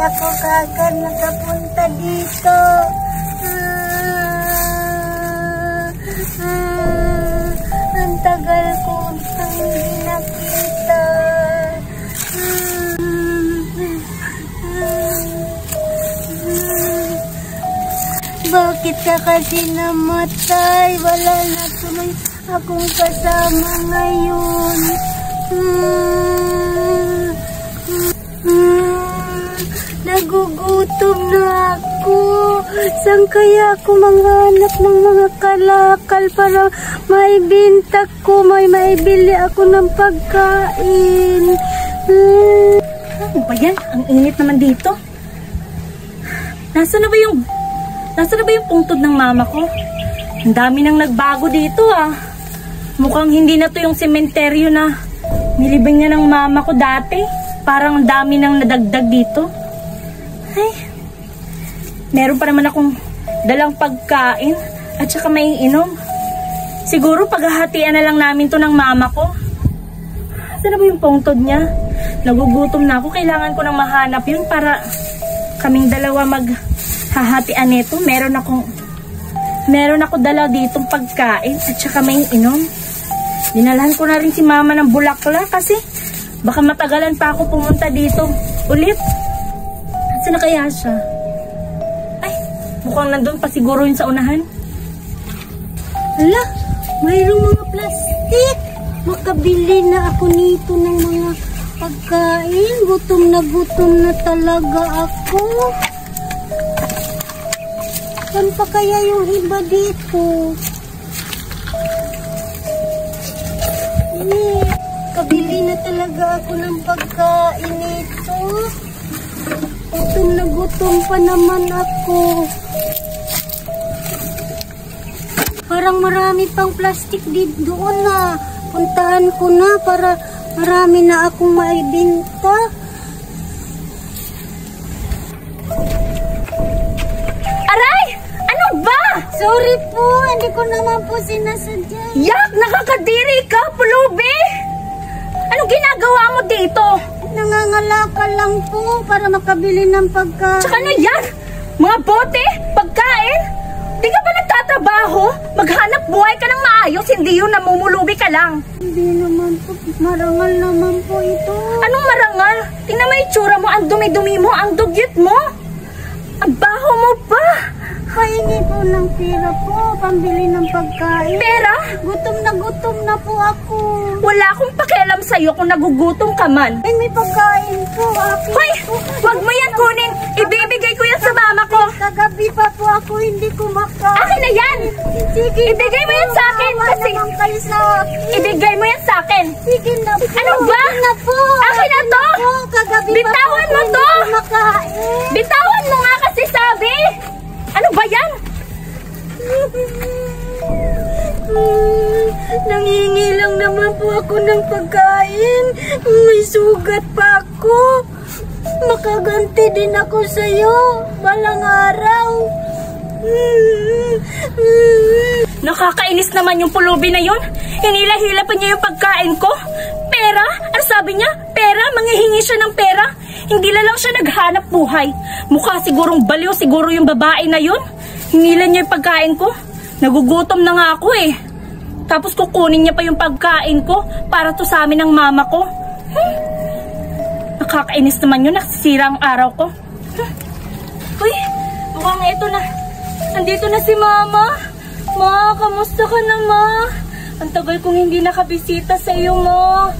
ako kagad nakapunta dito. Ang tagal ko nang hindi nakita. Bakit ka kasi namatay? Wala na tuloy akong kasama ngayon. Nagugutom na ako. Saan kaya ako manghanap ng mga kalakal para maibinta ko, may maibili ako ng pagkain? Ano ba yan? Ang init naman dito. Nasaan na ba yung pungtod ng mama ko? Ang dami nang nagbago dito ah. Mukhang hindi na to yung sementeryo na nilibing niya ng mama ko dati. Parang ang dami nang nadagdag dito. Ay, meron pa naman akong dalang pagkain at saka may inom. Siguro paghahatian na lang namin to ng mama ko. Saan na ba yung pungtod niya? Nagugutom na ako. Kailangan ko nang mahanap yun para kaming dalawa maghahatian nito. Meron ako dala ditong pagkain at saka may inom. Dinalhan ko na rin si mama ng bulaklak kasi baka matagalan pa ako pumunta dito ulit. Saan na kaya siya? Ay, mukhang nandun pa siguro yun sa unahan. Hala, mayroong mga plastik. Makabili na ako nito ng mga pagkain. Gutom na talaga ako. Saan pa kaya yung iba dito? Kabili na talaga ako ng pagkain nito. Gutom pa naman ako. Parang marami pang plastic dito doon na. Puntahan ko na para marami na akong maibinta. Aray! Ano ba? Sorry po, hindi ko naman po sinasadya. Yak! Nakakadiri ka, pulubi! Anong ginagawa mo dito? Nangangalakal lang po para makabili ng pagkain. Tsaka na yan! Mga bote? Pagkain? Di ka ba nagtatrabaho? Maghanap buhay ka ng maayos, hindi yun namumulubi ka lang. Hindi naman po. Marangal naman po ito. Anong marangal? Tingnan mo yung tsura mo, ang dumi-dumi mo, ang dugyot mo. Ang baho mo pa. Pahingi po ng pera po, pambili ng pagkain. Pera? Gutom na po ako. Wala akong pakialam sa'yo kung nagugutom ka man. Ay, may pagkain po. Hoy! Huwag mo yan kunin! Ibibigay ko yan sa mama ko! Kagabi pa po ako hindi kumakain. Akin na yan! Sige, ibigay mo yan sa akin! Kasi kayo sa akin. Ibigay mo yan sa akin! Sige na po. Ano ba? Na po. Akin na to! Kagabi bitawan pa mo to! hindi kumakain. Bitawan mo nga kasi sabi! Ano ba yan? Nangingi lang naman po ako ng pagkain. May sugat pa ako. Makaganti din ako sa'yo balang araw. Nakakainis naman yung pulubi na yun. Hinila-hila pa niya yung pagkain ko. Pera? Ano sabi niya? Pera? Manghihingi siya ng pera? Hindi lang siya naghanap buhay. Mukha sigurong baliw siguro yung babae na yun. Hinila niya yung pagkain ko. Nagugutom na nga ako eh. Tapos kukunin niya pa yung pagkain ko para to sa amin ng mama ko. Nakakainis naman yun. Nasisira ang araw ko. Uy, mukhang ito na. Nandito na si mama. Ma, kamusta ka na ma? Ang tagal kong hindi nakabisita sa iyo ma.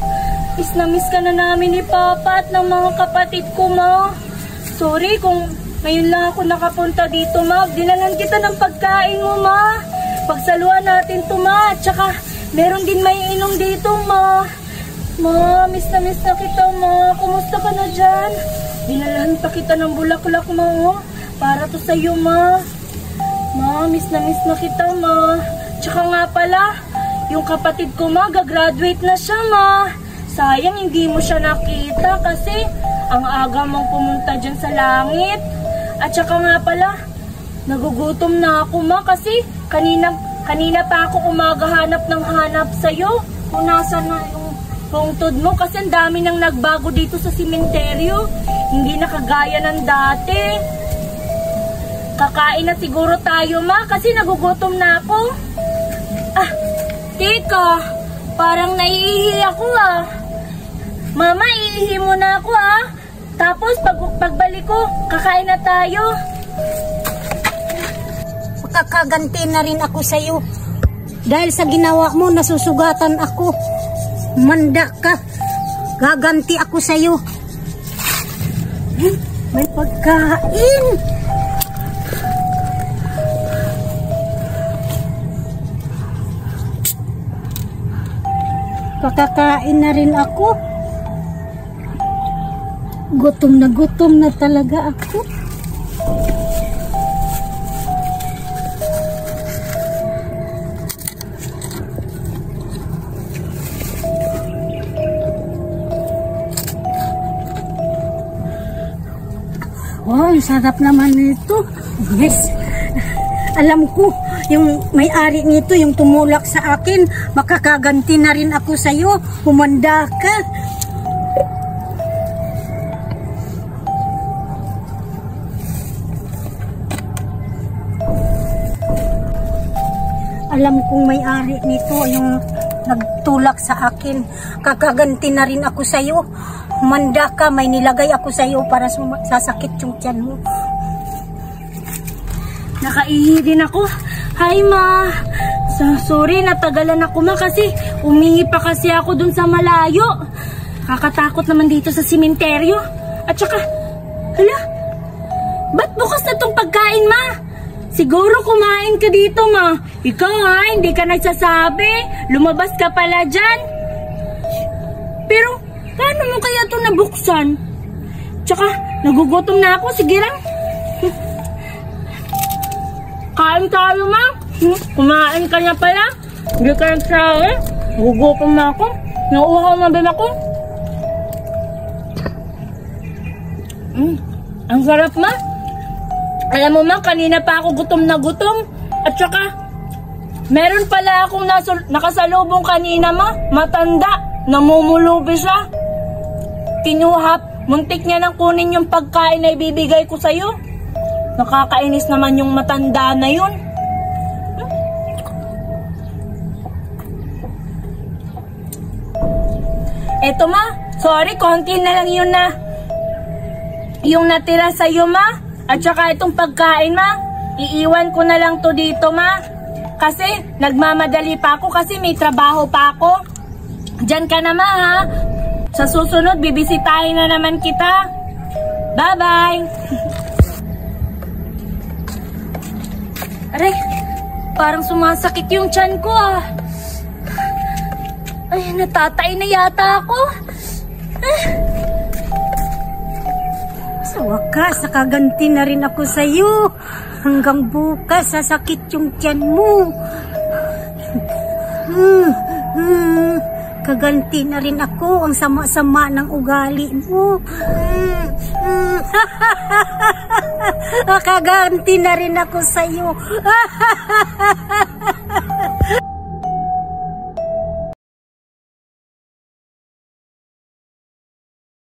Miss na miss ka na namin ni Papa at ng mga kapatid ko ma. Sorry kung ngayon lang ako nakapunta dito ma. Dinalan kita ng pagkain mo ma. Pagsaluhan natin to ma. Tsaka meron din may inom dito ma. Ma, miss na kita ma. Kumusta ka na dyan? Dinalahan pa kita ng bulaklak ma oh. Para to sa'yo ma. Ma, miss na kita ma. Tsaka nga pala, yung kapatid ko ma, gagraduate na siya ma. Sayang hindi mo siya nakita kasi ang aga mong pumunta dyan sa langit. At tsaka nga pala, nagugutom na ako ma kasi kanina pa ako umagahanap ng hanap sa'yo. Kung nasa na yung pungtod mo kasi ang dami nang nagbago dito sa simenteryo. Hindi na kagaya ng dati. Kakain na siguro tayo, ma, kasi nagugutom na ako. Ah, teka, parang naiihi ako ah. Mama, iihi mo na ako ah. Tapos pagbalik ko, kakain na tayo. Makakaganti na rin ako sa'yo. Dahil sa ginawa mo, nasusugatan ako. Manda ka. Gaganti ako sa'yo. May pagkain. Pakakain na rin ako. Gutom na talaga ako. Wow, ang sarap naman nito. Yes. Alam ko, yung may-ari nito, yung tumulak sa akin, makakaganti na rin ako sa'yo. Humanda ka. Alam kong may-ari nito, yung nagtulak sa akin. Kakaganti na rin ako sa'yo. Humanda ka, may nilagay ako sa'yo para sasakit yung tiyan mo. Nakaihi din ako. Hi, ma. Sorry, natagalan ako, ma, kasi umihi pa kasi ako dun sa malayo. Kakatakot naman dito sa simenteryo. At saka, hala, ba't bukas na tong pagkain, ma? Siguro kumain ka dito, ma. Ikaw ha, hindi ka nagsasabi. Lumabas ka pala dyan. Pero, paano mo kaya ito nabuksan? Tsaka, nagugutom na ako. Sige lang. Kain tayo, ma. Kumain ka na pala. Hindi ka nagsasabi. Nagugutom na ako. Nauuhaw na din ako. Ang sarap, ma. Alam mo, ma, kanina pa ako gutom na gutom. At saka, meron pala akong nakasalubong kanina, ma. Matanda. Namumulubi siya. Kinuha. Muntik niya nang kunin yung pagkain na ibibigay ko sa'yo. Nakakainis naman yung matanda na yun. Eto, ma. Sorry, konti na lang yun na. Yung natira sa'yo, ma. At saka itong pagkain, ma. Iiwan ko na lang to dito, ma. Kasi nagmamadali pa ako kasi may trabaho pa ako. Diyan ka na, ma, ha. Sa susunod, bibisitahin na naman kita. Bye-bye. Aray, parang sumasakit yung tiyan ko, ah. Ay, natatay na yata ako. Sa wakas, nakaganti na rin ako sa'yo. Hanggang bukas, sasakit yung tiyan mo. Kaganti na rin ako. Ang sama-sama ng ugali mo. Kaganti na rin ako sa'yo.